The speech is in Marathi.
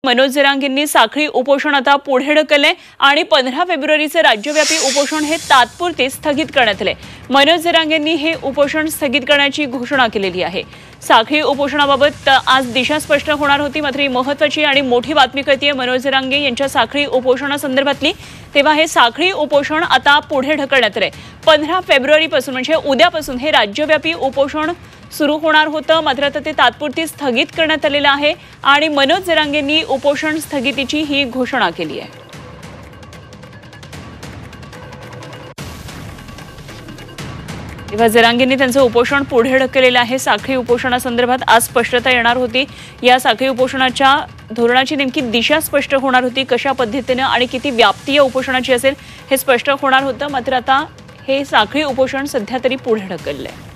मनोज जरांगेंनी साखळी उपोषण आता पुढे ढकलले आणि 15 फेब्रुवारीचे राज्यव्यापी उपोषण हे तात्पुरते स्थगित करण्यात आले। मनोज जरांगेंनी हे उपोषण स्थगित करण्याची घोषणा केलेली आहे। साखळी उपोषणाबाबत आज दिशा स्पष्ट होणार होती, मात्र ही महत्त्वाची आणि मोठी बातमी कळतेय मनोज जरांगे यांच्या साखळी उपोषणासंदर्भातली। तेव्हा हे साखळी उपोषण आता पुढे ढकलण्यात आले। 15 फेब्रुवारीपासून म्हणजे उद्यापासून हे राज्यव्यापी उपोषण सुरू होणार होतं, मात्र आता ते तात्पुरते स्थगित करण्यात आलेलं आहे आणि मनोज जरांगेंनी उपोषण स्थगितीची ही घोषणा केली आहे। तेव्हा जरांगेंनी त्यांचं उपोषण पुढे ढकललेलं आहे। साखळी उपोषणासंदर्भात आज स्पष्टता येणार होती। या साखळी उपोषणाच्या धोरणाची नेमकी दिशा स्पष्ट होणार होती, कशा पद्धतीने आणि किती व्याप्ती या उपोषणाची असेल हे स्पष्ट होणार होतं, मात्र आता हे साखळी उपोषण सध्या तरी पुढे ढकललंय।